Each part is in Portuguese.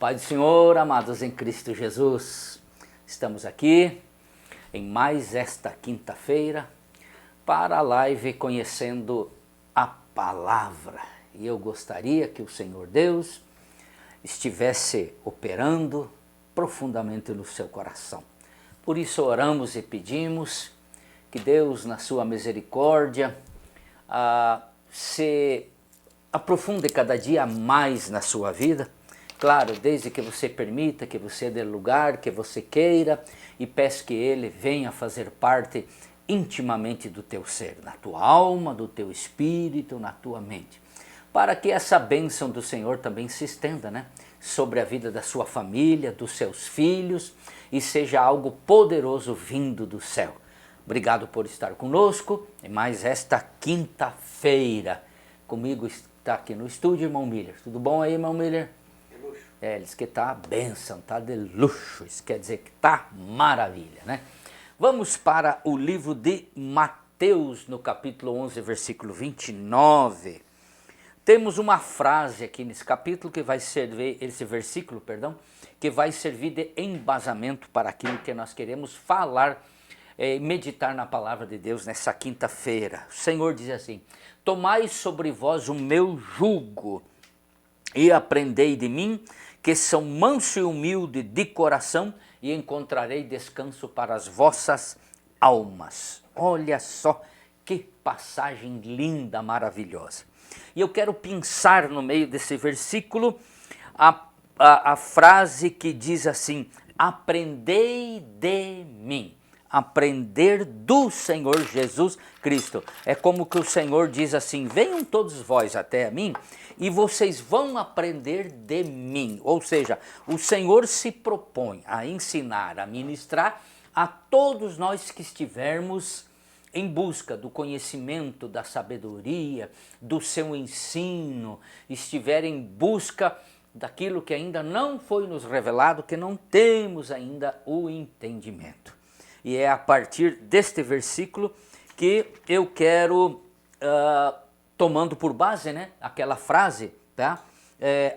Pai do Senhor, amados em Cristo Jesus, estamos aqui em mais esta quinta-feira para a live Conhecendo a Palavra. E eu gostaria que o Senhor Deus estivesse operando profundamente no seu coração. Por isso oramos e pedimos que Deus, na sua misericórdia, se aprofunde cada dia mais na sua vida. Claro, desde que você permita, que você dê lugar, que você queira e peça que Ele venha fazer parte intimamente do teu ser, na tua alma, do teu espírito, na tua mente. Para que essa bênção do Senhor também se estenda, sobre a vida da sua família, dos seus filhos e seja algo poderoso vindo do céu. Obrigado por estar conosco em mais esta quinta-feira. Comigo está aqui no estúdio, irmão Miller. Tudo bom aí, irmão Miller? Ele diz que está a bênção, está de luxo, isso quer dizer que está maravilha, Vamos para o livro de Mateus, no capítulo 11, versículo 29. Temos uma frase aqui nesse capítulo que vai servir, que vai servir de embasamento para aquilo que nós queremos falar, meditar na palavra de Deus nessa quinta-feira. O Senhor diz assim: tomai sobre vós o meu jugo e aprendei de mim, que sou manso e humilde de coração, e encontrarei descanso para as vossas almas. Olha só que passagem linda, maravilhosa. E eu quero pensar no meio desse versículo a frase que diz assim: aprendei de mim. Aprender do Senhor Jesus Cristo. É como que o Senhor diz assim: venham todos vós até a mim e vocês vão aprender de mim. Ou seja, o Senhor se propõe a ensinar, a ministrar a todos nós que estivermos em busca do conhecimento, da sabedoria, do seu ensino, estiver em busca daquilo que ainda não foi nos revelado, que não temos ainda o entendimento. E é a partir deste versículo que eu quero, tomando por base, aquela frase,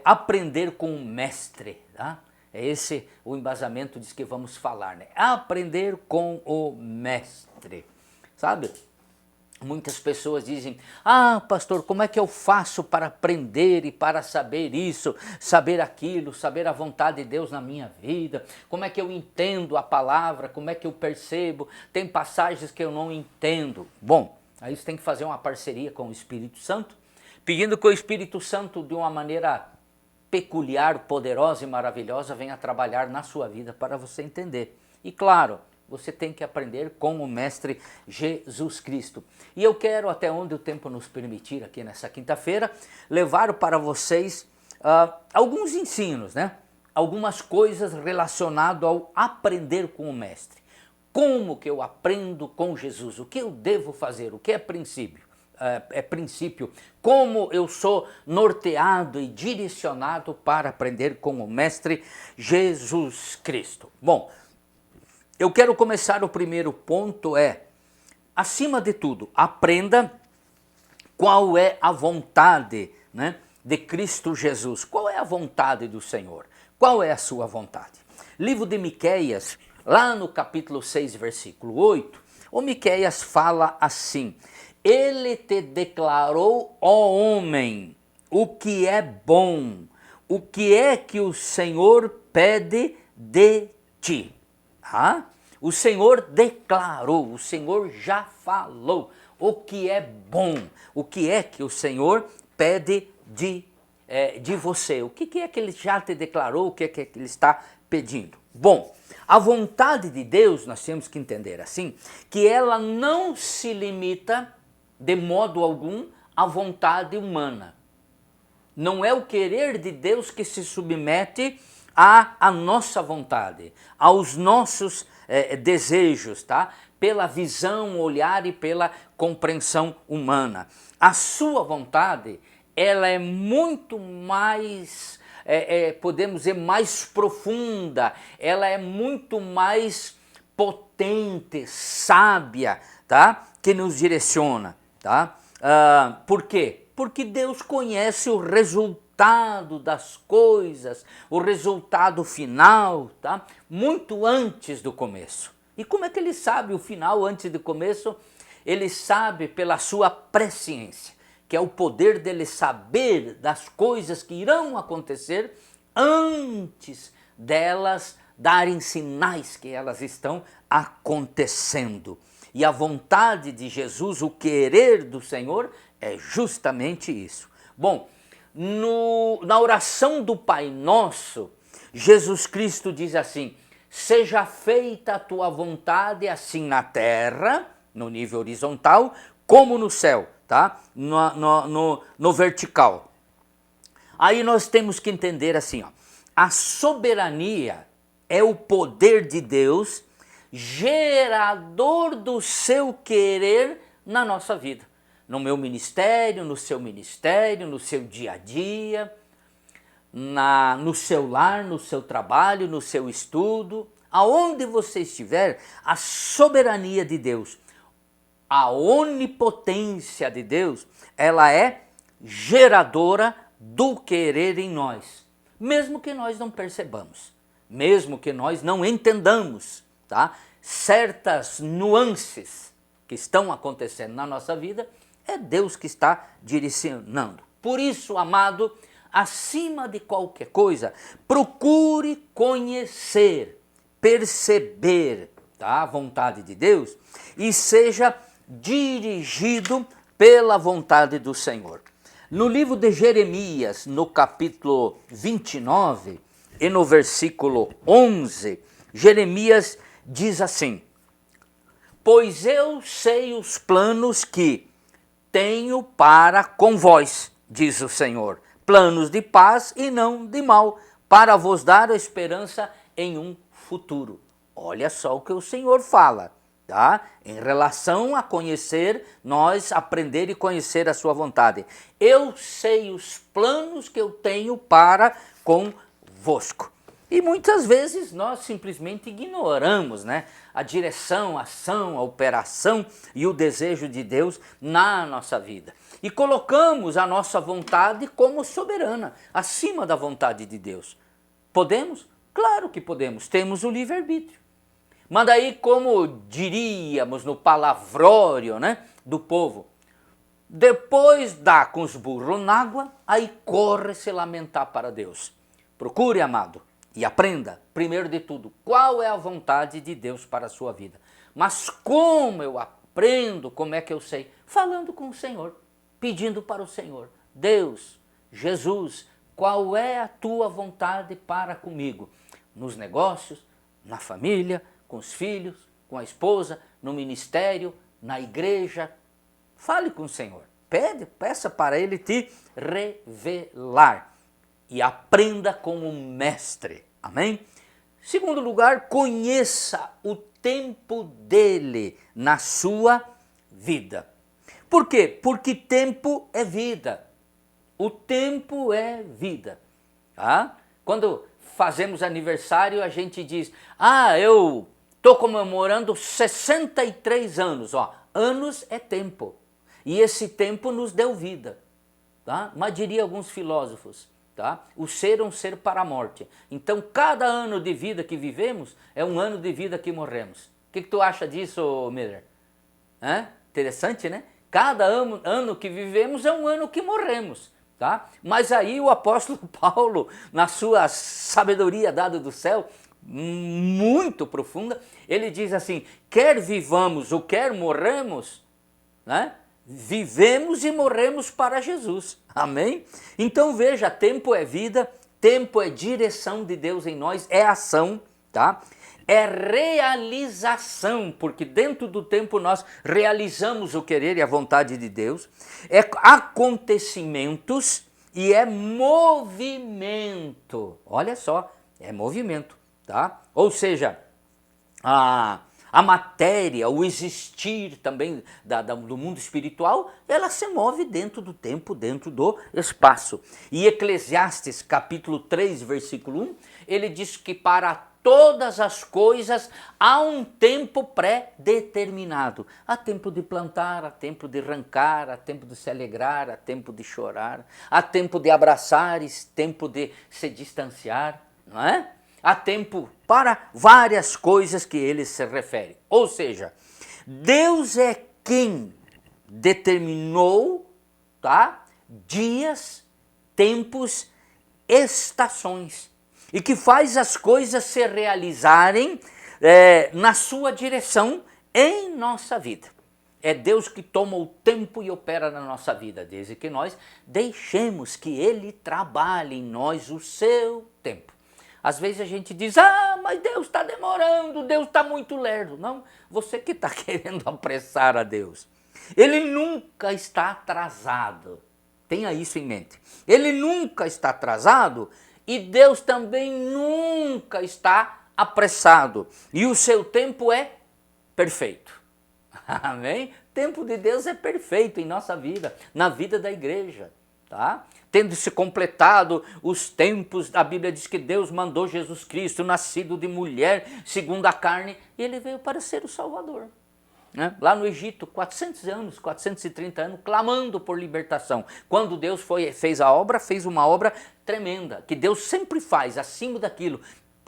aprender com o mestre, É esse o embasamento diz que vamos falar, Aprender com o mestre, sabe? Muitas pessoas dizem: pastor, como é que eu faço para aprender e para saber isso, saber aquilo, saber a vontade de Deus na minha vida? Como é que eu entendo a palavra? Como é que eu percebo? Tem passagens que eu não entendo. Bom, aí você tem que fazer uma parceria com o Espírito Santo, pedindo que o Espírito Santo, de uma maneira peculiar, poderosa e maravilhosa, venha trabalhar na sua vida para você entender. E claro, você tem que aprender com o Mestre Jesus Cristo. E eu quero, até onde o tempo nos permitir aqui nessa quinta-feira, levar para vocês alguns ensinos, Algumas coisas relacionadas ao aprender com o Mestre. Como que eu aprendo com Jesus? O que eu devo fazer? O que é princípio? Como eu sou norteado e direcionado para aprender com o Mestre Jesus Cristo. Bom, eu quero começar, o primeiro ponto acima de tudo, aprenda qual é a vontade de Cristo Jesus. Qual é a vontade do Senhor? Qual é a sua vontade? Livro de Miqueias, lá no capítulo 6, versículo 8, o Miqueias fala assim: Ele te declarou, ó homem, o que é bom, o que é que o Senhor pede de ti. O Senhor declarou, o Senhor já falou o que é bom, o que é que o Senhor pede de você, o que é que Ele já te declarou, o que é que Ele está pedindo. Bom, a vontade de Deus, nós temos que entender assim, que ela não se limita de modo algum à vontade humana. Não é o querer de Deus que se submete à nossa vontade, aos nossos desejos, pela visão, olhar e pela compreensão humana. A sua vontade, ela é muito mais, podemos dizer, mais profunda, ela é muito mais potente, sábia, que nos direciona. Por quê? Porque Deus conhece o resultado resultado das coisas, o resultado final, tá? Muito antes do começo. E como é que ele sabe o final antes do começo? Ele sabe pela sua presciência, que é o poder dele saber das coisas que irão acontecer antes delas darem sinais que elas estão acontecendo. E a vontade de Jesus, o querer do Senhor, é justamente isso. Bom, na oração do Pai Nosso, Jesus Cristo diz assim: seja feita a tua vontade assim na terra, no nível horizontal, como no céu, tá? No vertical. Aí nós temos que entender assim, ó, a soberania é o poder de Deus, gerador do seu querer na nossa vida. No meu ministério, no seu dia a dia, no seu lar, no seu trabalho, no seu estudo, aonde você estiver, a soberania de Deus, a onipotência de Deus, ela é geradora do querer em nós, mesmo que nós não percebamos, mesmo que nós não entendamos, tá? Certas nuances que estão acontecendo na nossa vida, é Deus que está direcionando. Por isso, amado, acima de qualquer coisa, procure conhecer, perceber, tá, a vontade de Deus e seja dirigido pela vontade do Senhor. No livro de Jeremias, no capítulo 29 e no versículo 11, Jeremias diz assim: pois eu sei os planos que tenho para com vós, diz o Senhor, planos de paz e não de mal, para vos dar a esperança em um futuro. Olha só o que o Senhor fala, tá? Em relação a conhecer, nós aprender e conhecer a sua vontade. Eu sei os planos que eu tenho para convosco. E muitas vezes nós simplesmente ignoramos, né, a direção, a ação, a operação e o desejo de Deus na nossa vida. E colocamos a nossa vontade como soberana, acima da vontade de Deus. Podemos? Claro que podemos, temos o livre-arbítrio. Mas daí, como diríamos no palavrório, né, do povo, depois dá com os burros na água, aí corre se lamentar para Deus. Procure, amado, e aprenda, primeiro de tudo, qual é a vontade de Deus para a sua vida. Mas como eu aprendo, como é que eu sei? Falando com o Senhor, pedindo para o Senhor: Deus, Jesus, qual é a tua vontade para comigo? Nos negócios, na família, com os filhos, com a esposa, no ministério, na igreja. Fale com o Senhor, peça para Ele te revelar e aprenda com o mestre, amém? Segundo lugar, conheça o tempo dele na sua vida. Por quê? Porque tempo é vida, o tempo é vida, tá? Quando fazemos aniversário, a gente diz: eu estou comemorando 63 anos, ó, anos é tempo, e esse tempo nos deu vida, tá? Mas diria alguns filósofos, tá? O ser é um ser para a morte, então cada ano de vida que vivemos é um ano de vida que morremos. O que tu acha disso, Miller? Interessante, né? Cada ano que vivemos é um ano que morremos. Tá? Mas aí o apóstolo Paulo, na sua sabedoria dada do céu, muito profunda, ele diz assim: quer vivamos ou quer morremos, né? Vivemos e morremos para Jesus, amém? Então veja, tempo é vida, tempo é direção de Deus em nós, é ação, tá? É realização, porque dentro do tempo nós realizamos o querer e a vontade de Deus, é acontecimentos e é movimento. Olha só, é movimento, tá? Ou seja, a matéria, o existir também do mundo espiritual, ela se move dentro do tempo, dentro do espaço. E Eclesiastes capítulo 3, versículo 1, ele diz que para todas as coisas há um tempo pré-determinado. Há tempo de plantar, há tempo de arrancar, há tempo de se alegrar, há tempo de chorar, há tempo de abraçar, há tempo de se distanciar, não é? Há tempo para várias coisas que ele se refere. Ou seja, Deus é quem determinou, tá, dias, tempos, estações, e que faz as coisas se realizarem na sua direção em nossa vida. É Deus que toma o tempo e opera na nossa vida, desde que nós deixemos que Ele trabalhe em nós o seu tempo. Às vezes a gente diz, mas Deus está demorando, Deus está muito lerdo. Não, você que está querendo apressar a Deus. Ele nunca está atrasado, tenha isso em mente. Ele nunca está atrasado e Deus também nunca está apressado. E o seu tempo é perfeito. Amém? O tempo de Deus é perfeito em nossa vida, na vida da igreja. Tá? Tendo se completado os tempos, a Bíblia diz que Deus mandou Jesus Cristo, nascido de mulher, segundo a carne, e ele veio para ser o Salvador. Né? Lá no Egito, 400 anos, 430 anos, clamando por libertação. Quando Deus fez a obra, fez uma obra tremenda, que Deus sempre faz, acima daquilo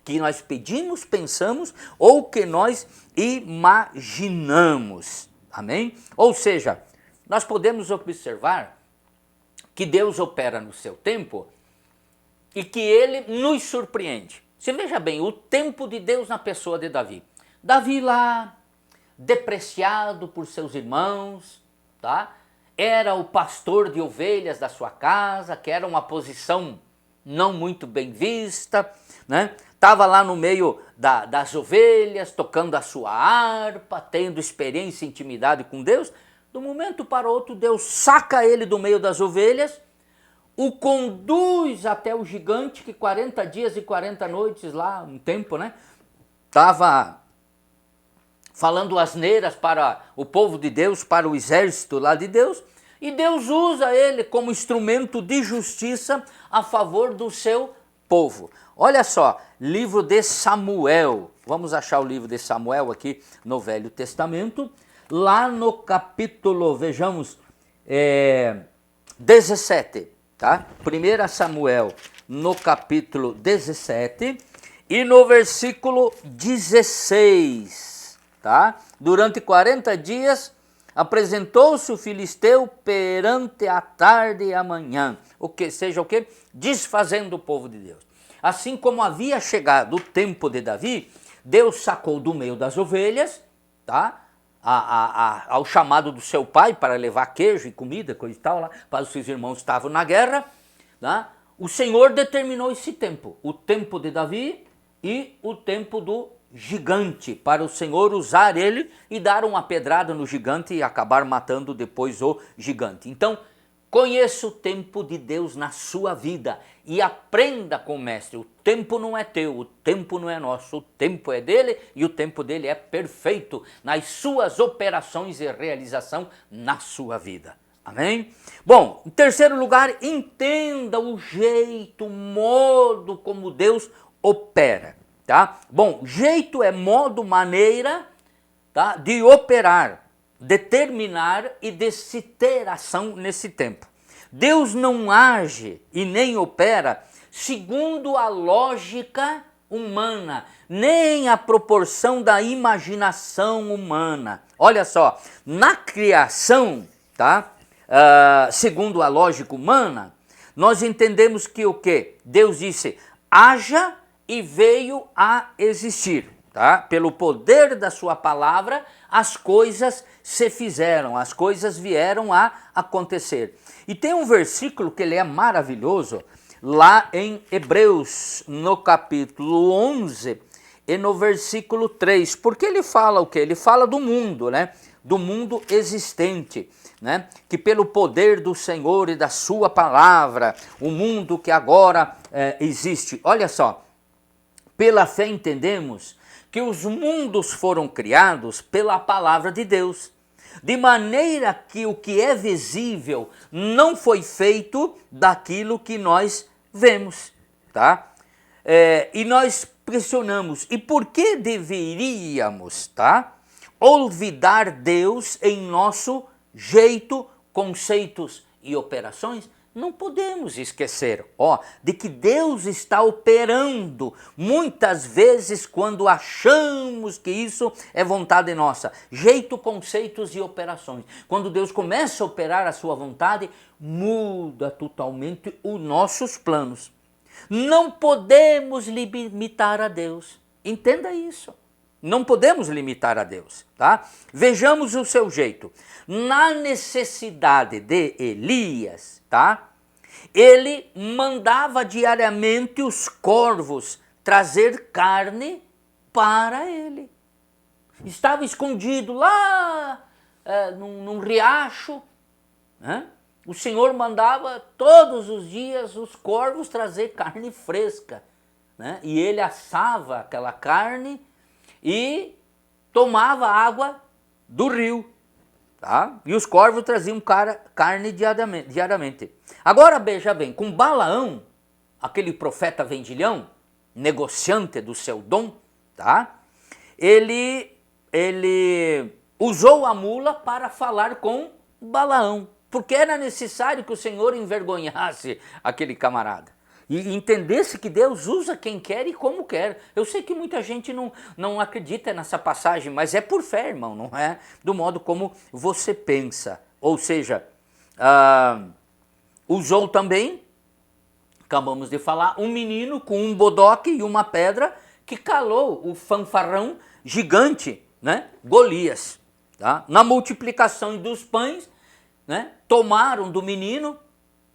que nós pedimos, pensamos ou que nós imaginamos. Amém? Ou seja, nós podemos observar que Deus opera no seu tempo e que Ele nos surpreende. Você veja bem, o tempo de Deus na pessoa de Davi. Davi lá, depreciado por seus irmãos, tá? Era o pastor de ovelhas da sua casa, que era uma posição não muito bem vista, né? Estava lá no meio das ovelhas, tocando a sua harpa, tendo experiência e intimidade com Deus. Do momento para outro, Deus saca ele do meio das ovelhas, o conduz até o gigante, que 40 dias e 40 noites lá, um tempo, né? Estava falando asneiras para o povo de Deus, para o exército lá de Deus, e Deus usa ele como instrumento de justiça a favor do seu povo. Olha só, livro de Samuel, vamos achar o livro de Samuel aqui no Velho Testamento, lá no capítulo, vejamos, 17, tá? 1 Samuel, no capítulo 17 e no versículo 16, tá? Durante 40 dias apresentou-se o filisteu perante a tarde e a manhã, seja o que? Desfazendo o povo de Deus. Assim como havia chegado o tempo de Davi, Deus sacou do meio das ovelhas, tá? Ao chamado do seu pai para levar queijo e comida, coisa e tal, lá, para os seus irmãos que estavam na guerra, tá? O Senhor determinou esse tempo, o tempo de Davi e o tempo do gigante, para o Senhor usar ele e dar uma pedrada no gigante e acabar matando depois o gigante. Então, conheça o tempo de Deus na sua vida e aprenda com o mestre. O tempo não é teu, o tempo não é nosso, o tempo é dele e o tempo dele é perfeito nas suas operações e realização na sua vida. Amém? Bom, em terceiro lugar, entenda o jeito, o modo como Deus opera. Tá? Bom, jeito é modo, maneira, tá, de operar, determinar e de se ter ação nesse tempo. Deus não age e nem opera segundo a lógica humana, nem a proporção da imaginação humana. Olha só, na criação, tá, segundo a lógica humana, nós entendemos que o quê? Deus disse, haja e veio a existir, tá? Pelo poder da sua palavra, as coisas se fizeram, as coisas vieram a acontecer. E tem um versículo que ele é maravilhoso, lá em Hebreus, no capítulo 11 e no versículo 3, porque ele fala o quê? Ele fala do mundo, né? Do mundo existente, né? Que pelo poder do Senhor e da sua palavra, o mundo que agora existe, olha só, pela fé entendemos que os mundos foram criados pela palavra de Deus, de maneira que o que é visível não foi feito daquilo que nós vemos, tá? E nós questionamos, e por que deveríamos, tá, olvidar Deus em nosso jeito, conceitos e operações? Não podemos esquecer, de que Deus está operando muitas vezes quando achamos que isso é vontade nossa. Jeito, conceitos e operações. Quando Deus começa a operar a sua vontade, muda totalmente os nossos planos. Não podemos limitar a Deus. Entenda isso. Não podemos limitar a Deus, tá? Vejamos o seu jeito. Na necessidade de Elias, tá? Ele mandava diariamente os corvos trazer carne para ele. Estava escondido lá num riacho, né? O Senhor mandava todos os dias os corvos trazer carne fresca, né? E ele assava aquela carne e tomava água do rio, tá? E os corvos traziam carne diariamente. Agora veja bem, com Balaão, aquele profeta vendilhão, negociante do seu dom, tá? Ele usou a mula para falar com Balaão, porque era necessário que o Senhor envergonhasse aquele camarada e entendesse que Deus usa quem quer e como quer. Eu sei que muita gente não acredita nessa passagem, mas é por fé, irmão, não é do modo como você pensa. Ou seja, usou também, acabamos de falar, um menino com um bodoque e uma pedra que calou o fanfarrão gigante, né, Golias. Tá? Na multiplicação dos pães, né, tomaram do menino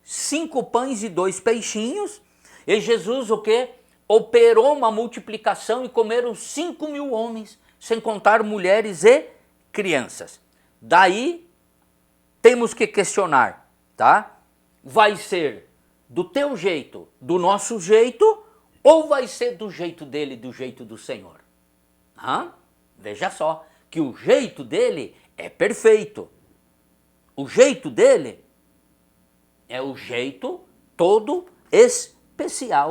5 pães e 2 peixinhos, e Jesus o quê? Operou uma multiplicação e comeram 5.000 homens, sem contar mulheres e crianças. Daí temos que questionar, tá? Vai ser do teu jeito, do nosso jeito, ou vai ser do jeito dele, do jeito do Senhor? Veja só, que o jeito dele é perfeito. O jeito dele é o jeito todo especial.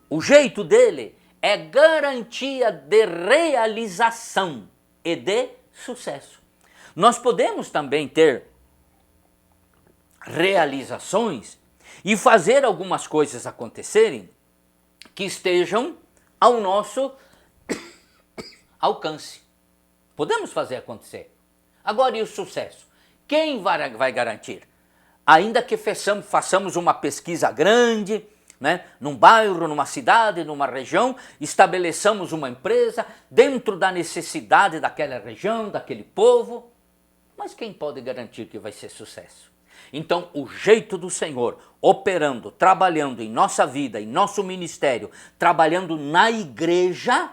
O jeito dele é garantia de realização e de sucesso. Nós podemos também ter realizações e fazer algumas coisas acontecerem que estejam ao nosso alcance. Podemos fazer acontecer. Agora, e o sucesso? Quem vai garantir? Ainda que façamos uma pesquisa grande, né, num bairro, numa cidade, numa região, estabeleçamos uma empresa dentro da necessidade daquela região, daquele povo, mas quem pode garantir que vai ser sucesso? Então, o jeito do Senhor, operando, trabalhando em nossa vida, em nosso ministério, trabalhando na igreja,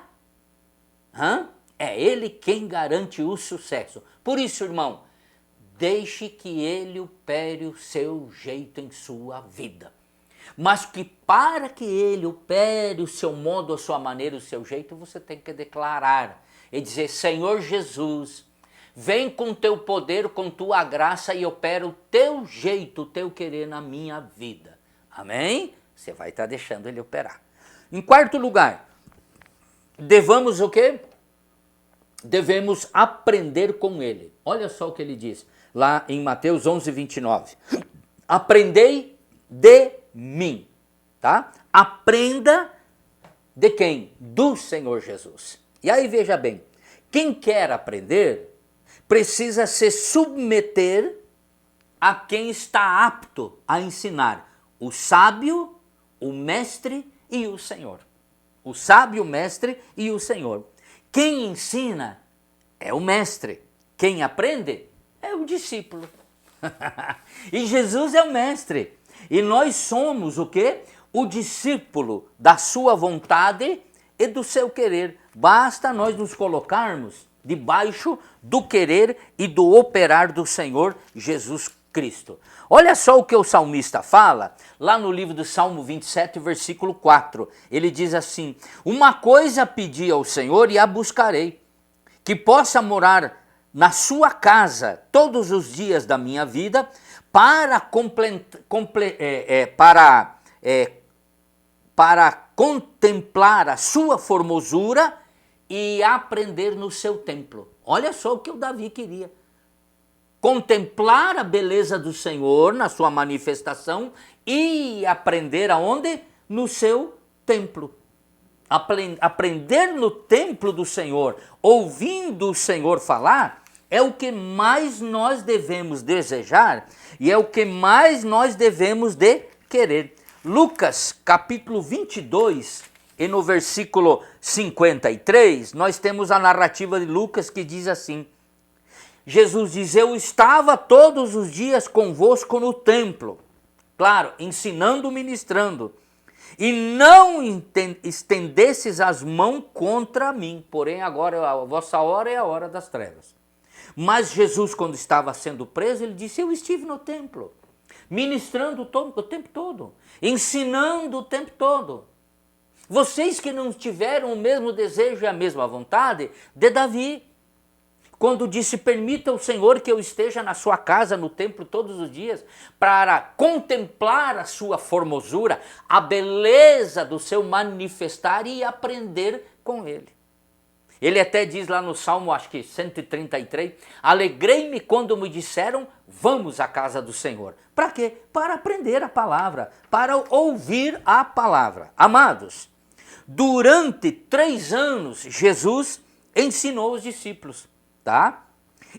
é Ele quem garante o sucesso. Por isso, irmão, deixe que Ele opere o seu jeito em sua vida. Mas que para que Ele opere o seu modo, a sua maneira, o seu jeito, você tem que declarar e dizer: Senhor Jesus, vem com teu poder, com tua graça e opera o teu jeito, o teu querer na minha vida. Amém? Você vai estar deixando Ele operar. Em quarto lugar, devemos o quê? Devemos aprender com Ele. Olha só o que Ele diz lá em Mateus 11:29. Aprendei de mim, tá? Aprenda de quem? Do Senhor Jesus. E aí veja bem, quem quer aprender precisa se submeter a quem está apto a ensinar: o sábio, o mestre e o Senhor. O sábio, o mestre e o Senhor. Quem ensina é o mestre. Quem aprende é o discípulo. E Jesus é o mestre. E nós somos o quê? O discípulo da sua vontade e do seu querer. Basta nós nos colocarmos debaixo do querer e do operar do Senhor Jesus Cristo. Olha só o que o salmista fala, lá no livro do Salmo 27, versículo 4. Ele diz assim: uma coisa pedi ao Senhor e a buscarei, que possa morar na sua casa todos os dias da minha vida, para contemplar a sua formosura e aprender no seu templo. Olha só o que o Davi queria. Contemplar a beleza do Senhor na sua manifestação e aprender aonde? No seu templo. Aprender no templo do Senhor, ouvindo o Senhor falar, é o que mais nós devemos desejar e é o que mais nós devemos de querer. Lucas capítulo 22 e no versículo 53, nós temos a narrativa de Lucas que diz assim: Jesus diz, eu estava todos os dias convosco no templo, claro, ensinando, ministrando, e não estendesses as mãos contra mim, porém agora a vossa hora é a hora das trevas. Mas Jesus, quando estava sendo preso, ele disse, eu estive no templo, ministrando o tempo todo, ensinando o tempo todo. Vocês que não tiveram o mesmo desejo e a mesma vontade de Davi, quando disse, permita o Senhor que eu esteja na sua casa, no templo todos os dias, para contemplar a sua formosura, a beleza do seu manifestar e aprender com ele. Ele até diz lá no Salmo, acho que 133, alegrei-me quando me disseram, vamos à casa do Senhor. Para quê? Para aprender a palavra, para ouvir a palavra. Amados, durante 3 anos, Jesus ensinou os discípulos, tá?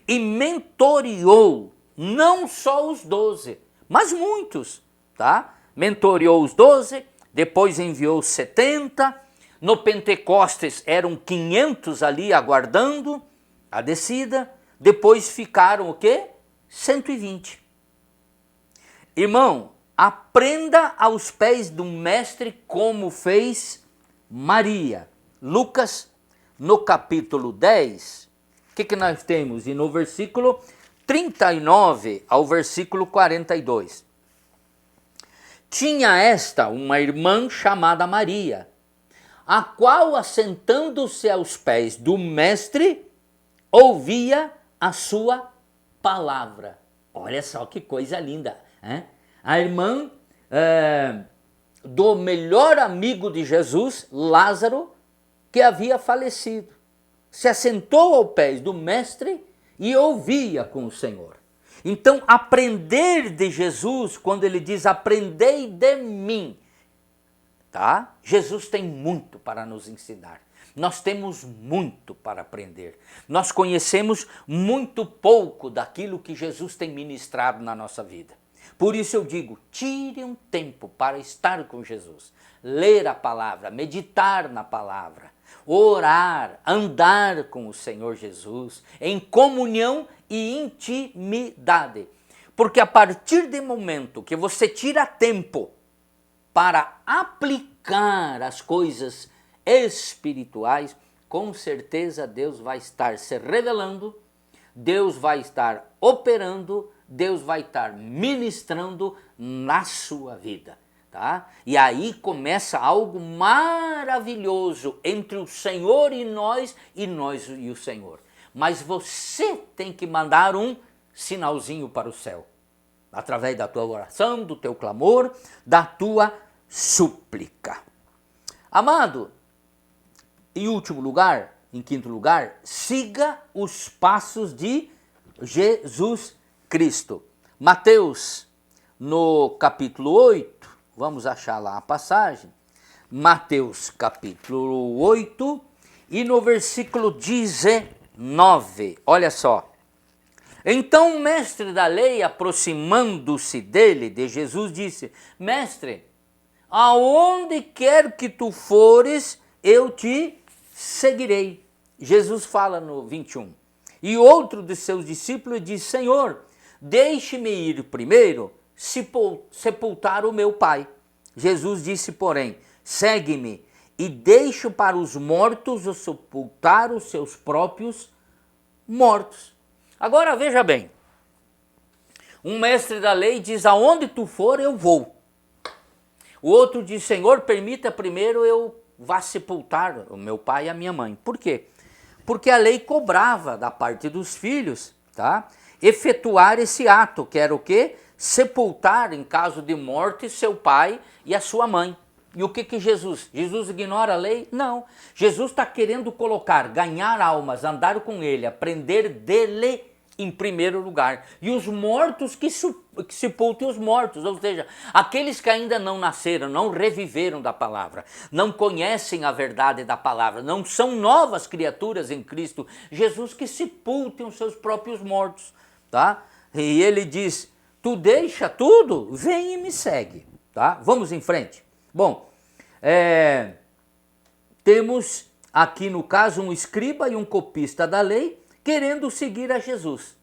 E mentoreou não só os 12, mas muitos, tá? Mentoreou os 12, depois enviou os 70, no Pentecostes eram 500 ali aguardando a descida, depois ficaram o quê? 120. Irmão, aprenda aos pés do mestre como fez Maria. Lucas, no capítulo 10, o que nós temos? E no versículo 39 ao versículo 42. Tinha esta uma irmã chamada Maria, a qual, assentando-se aos pés do mestre, ouvia a sua palavra. Olha só que coisa linda, hein? A irmã do melhor amigo de Jesus, Lázaro, que havia falecido, se assentou aos pés do mestre e ouvia com o Senhor. Então, aprender de Jesus, quando ele diz, aprendei de mim, tá? Jesus tem muito para nos ensinar. Nós temos muito para aprender. Nós conhecemos muito pouco daquilo que Jesus tem ministrado na nossa vida. Por isso eu digo, tire um tempo para estar com Jesus, ler a palavra, meditar na palavra, orar, andar com o Senhor Jesus, em comunhão e intimidade. Porque a partir do momento que você tira tempo para aplicar as coisas espirituais, com certeza Deus vai estar se revelando, Deus vai estar operando, Deus vai estar ministrando na sua vida, tá? E aí começa algo maravilhoso entre o Senhor e nós e o Senhor. Mas você tem que mandar um sinalzinho para o céu, através da tua oração, do teu clamor, da tua súplica. Amado, em último lugar, em quinto lugar, siga os passos de Jesus Cristo. Mateus, no capítulo 8, vamos achar lá a passagem, Mateus capítulo 8 e no versículo 19, olha só. Então o mestre da lei, aproximando-se dele, de Jesus, disse, mestre, aonde quer que tu fores, eu te seguirei. Jesus fala no 21. E outro de seus discípulos diz, Senhor, deixe-me ir primeiro sepultar o meu pai. Jesus disse, porém, segue-me e deixe para os mortos o sepultar os seus próprios mortos. Agora veja bem, um mestre da lei diz, aonde tu for eu vou. O outro diz, Senhor, permita primeiro eu vá sepultar o meu pai e a minha mãe. Por quê? Porque a lei cobrava da parte dos filhos, tá? Efetuar esse ato, que era o quê? Sepultar, em caso de morte, seu pai e a sua mãe. E o que Jesus? Jesus ignora a lei? Não. Jesus está querendo colocar, ganhar almas, andar com ele, aprender dele em primeiro lugar. E os mortos que sepultem os mortos, ou seja, aqueles que ainda não nasceram, não reviveram da palavra, não conhecem a verdade da palavra, não são novas criaturas em Cristo Jesus, que sepultem os seus próprios mortos, tá? E ele diz, tu deixa tudo, vem e me segue, tá? Vamos em frente. Bom, temos aqui no caso um escriba e um copista da lei querendo seguir a Jesus.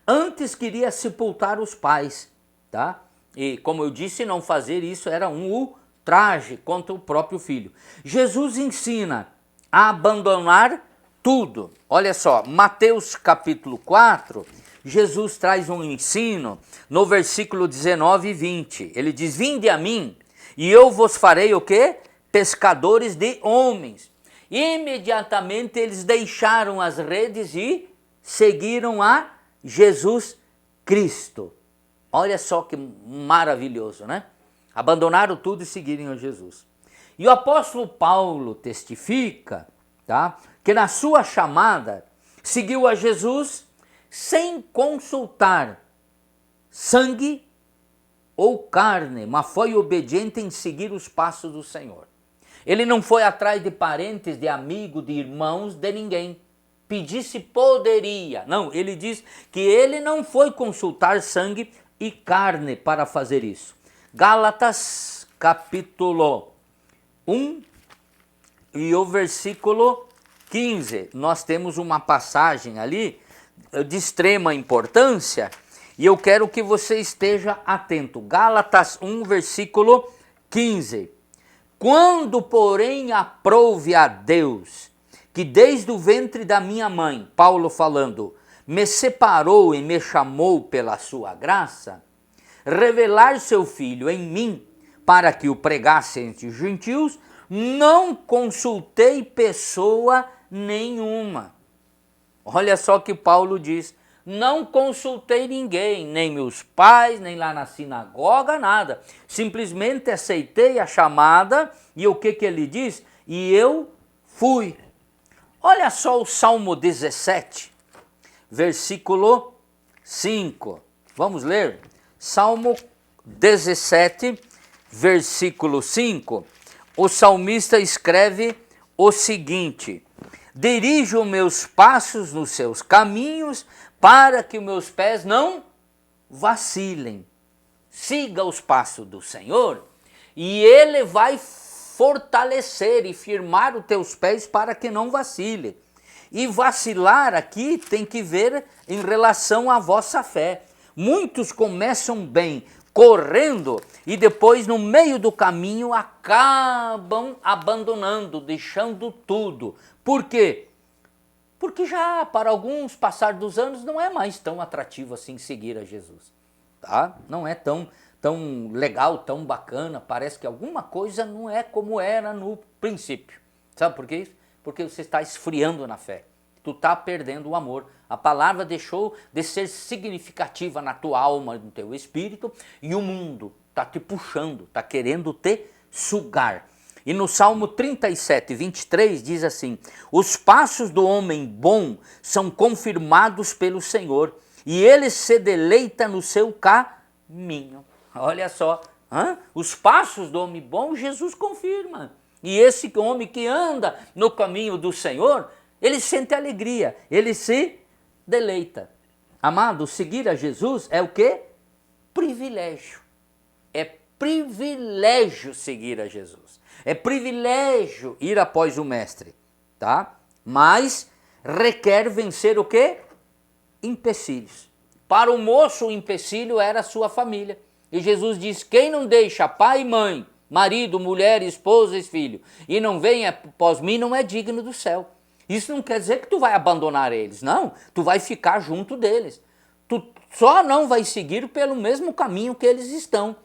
Antes queria sepultar os pais, tá? E como eu disse, não fazer isso era um ultraje contra o próprio filho. Jesus ensina a abandonar tudo. Olha só, Mateus capítulo 4, Jesus traz um ensino no versículo 19 e 20. Ele diz, vinde a mim e eu vos farei o quê? Pescadores de homens. Imediatamente eles deixaram as redes e seguiram a Jesus Cristo. Olha só que maravilhoso, né? Abandonaram tudo e seguiram a Jesus. E o apóstolo Paulo testifica, tá, que na sua chamada seguiu a Jesus sem consultar sangue ou carne, mas foi obediente em seguir os passos do Senhor. Ele não foi atrás de parentes, de amigos, de irmãos, de ninguém. Pedir se poderia. Não, ele diz que ele não foi consultar sangue e carne para fazer isso. Gálatas capítulo 1 e o versículo 15. Nós temos uma passagem ali de extrema importância e eu quero que você esteja atento. Gálatas 1, versículo 15. Quando, porém, aprouve a Deus, que desde o ventre da minha mãe, Paulo falando, me separou e me chamou pela sua graça, revelar seu Filho em mim, para que o pregasse entre os gentios, não consultei pessoa nenhuma. Olha só que Paulo diz, não consultei ninguém, nem meus pais, nem lá na sinagoga, nada. Simplesmente aceitei a chamada e o que ele diz? E eu fui. Olha só o Salmo 17, versículo 5. Vamos ler? Salmo 17, versículo 5. O salmista escreve o seguinte, dirijo meus passos nos seus caminhos, para que meus pés não vacilem. Siga os passos do Senhor e Ele vai fortalecer e firmar os teus pés para que não vacile. E vacilar aqui tem que ver em relação à vossa fé. Muitos começam bem, correndo, e depois no meio do caminho acabam abandonando, deixando tudo. Por quê? Porque já para alguns, passar dos anos, não é mais tão atrativo assim seguir a Jesus, tá? Não é tão legal, tão bacana, parece que alguma coisa não é como era no princípio. Sabe por que isso? Porque você está esfriando na fé, tu está perdendo o amor, a palavra deixou de ser significativa na tua alma, no teu espírito, e o mundo está te puxando, está querendo te sugar. E no Salmo 37, 23 diz assim, os passos do homem bom são confirmados pelo Senhor, e ele se deleita no seu caminho. Olha só, os passos do homem bom Jesus confirma. E esse homem que anda no caminho do Senhor, ele sente alegria, ele se deleita. Amado, seguir a Jesus é o quê? Privilégio. É privilégio seguir a Jesus. É privilégio ir após o mestre, tá? Mas requer vencer o quê? Empecilhos. Para o moço o empecilho era a sua família. E Jesus diz, quem não deixa pai e mãe, marido, mulher, esposa e filho, e não vem após mim, não é digno do céu. Isso não quer dizer que tu vai abandonar eles, não. Tu vai ficar junto deles. Tu só não vai seguir pelo mesmo caminho que eles estão.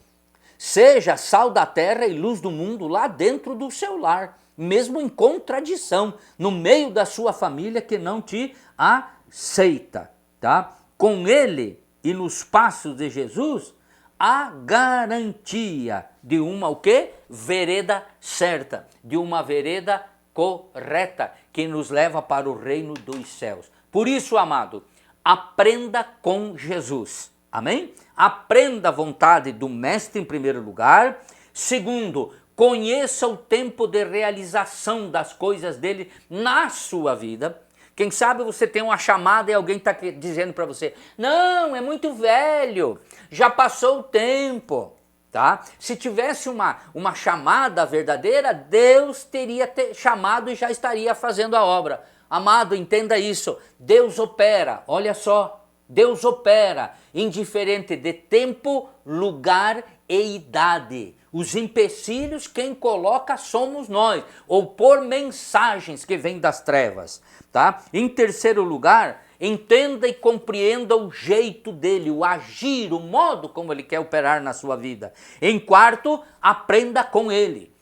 Seja sal da terra e luz do mundo lá dentro do seu lar, mesmo em contradição, no meio da sua família que não te aceita, tá? Com ele e nos passos de Jesus, a garantia de uma o quê? Vereda certa, de uma vereda correta, que nos leva para o reino dos céus. Por isso, amado, aprenda com Jesus. Amém? Aprenda a vontade do Mestre em primeiro lugar. Segundo, conheça o tempo de realização das coisas dele na sua vida. Quem sabe você tem uma chamada e alguém está dizendo para você, não, é muito velho, já passou o tempo. Tá? Se tivesse uma chamada verdadeira, Deus teria chamado e já estaria fazendo a obra. Amado, entenda isso, Deus opera, olha só, Deus opera indiferente de tempo, lugar e idade. Os empecilhos quem coloca somos nós, ou por mensagens que vêm das trevas. Tá? Em terceiro lugar, entenda e compreenda o jeito dele, o agir, o modo como ele quer operar na sua vida. Em quarto, aprenda com ele.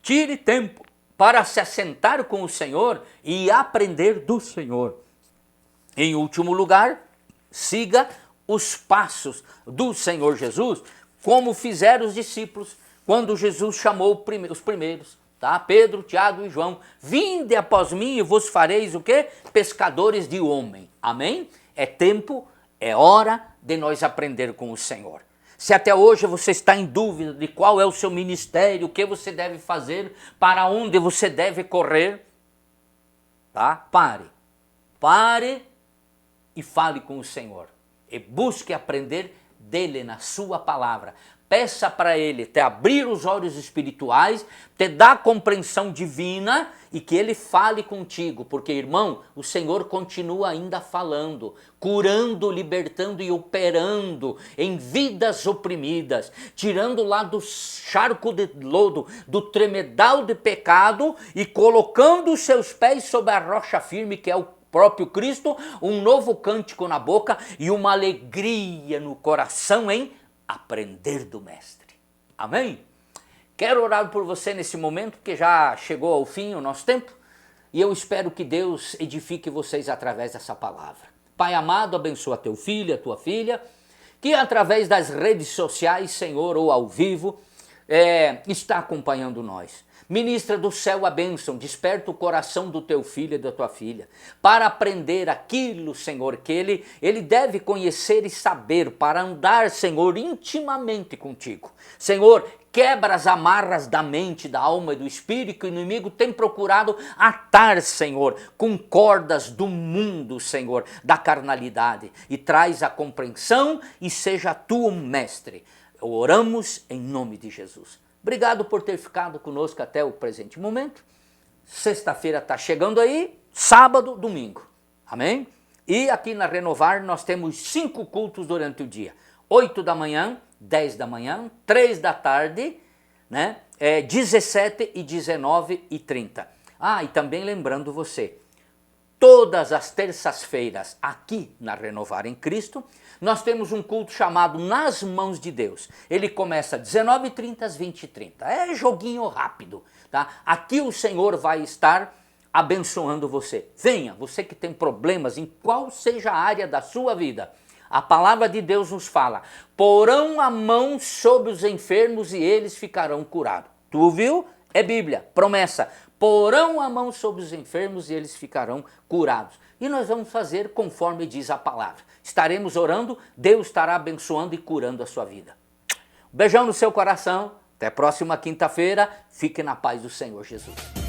Tire tempo para se assentar com o Senhor e aprender do Senhor. Em último lugar, siga os passos do Senhor Jesus, como fizeram os discípulos quando Jesus chamou os primeiros. Tá? Pedro, Tiago e João, vinde após mim e vos fareis o quê? Pescadores de homem. Amém? É tempo, é hora de nós aprender com o Senhor. Se até hoje você está em dúvida de qual é o seu ministério, o que você deve fazer, para onde você deve correr, tá? Pare e fale com o Senhor. E busque aprender dele na sua palavra. Peça para ele te abrir os olhos espirituais, te dar compreensão divina e que ele fale contigo. Porque, irmão, o Senhor continua ainda falando, curando, libertando e operando em vidas oprimidas, tirando lá do charco de lodo, do tremedal de pecado e colocando os seus pés sobre a rocha firme que é o próprio Cristo, um novo cântico na boca e uma alegria no coração em aprender do Mestre. Amém? Quero orar por você nesse momento, porque já chegou ao fim o nosso tempo, e eu espero que Deus edifique vocês através dessa palavra. Pai amado, abençoa teu filho, a tua filha, que através das redes sociais, Senhor, ou ao vivo, está acompanhando nós. Ministra do céu a bênção, desperta o coração do teu filho e da tua filha, para aprender aquilo, Senhor, que ele deve conhecer e saber, para andar, Senhor, intimamente contigo. Senhor, quebra as amarras da mente, da alma e do espírito que o inimigo tem procurado atar, Senhor, com cordas do mundo, Senhor, da carnalidade, e traz a compreensão e seja tu o mestre. Oramos em nome de Jesus. Obrigado por ter ficado conosco até o presente momento. Sexta-feira está chegando aí, sábado, domingo. Amém? E aqui na Renovar nós temos 5 cultos durante o dia. 8 da manhã, 10 da manhã, 3 da tarde, né? 17 e 19 e 30. Ah, e também lembrando você, todas as terças-feiras aqui na Renovar em Cristo, nós temos um culto chamado Nas Mãos de Deus. Ele começa às 19h30 às 20h30. É joguinho rápido, tá? Aqui o Senhor vai estar abençoando você. Venha, você que tem problemas em qual seja a área da sua vida. A palavra de Deus nos fala, porão a mão sobre os enfermos e eles ficarão curados. Tu viu? É Bíblia, promessa. Porão a mão sobre os enfermos e eles ficarão curados. E nós vamos fazer conforme diz a palavra. Estaremos orando, Deus estará abençoando e curando a sua vida. Um beijão no seu coração, até a próxima quinta-feira, fique na paz do Senhor Jesus.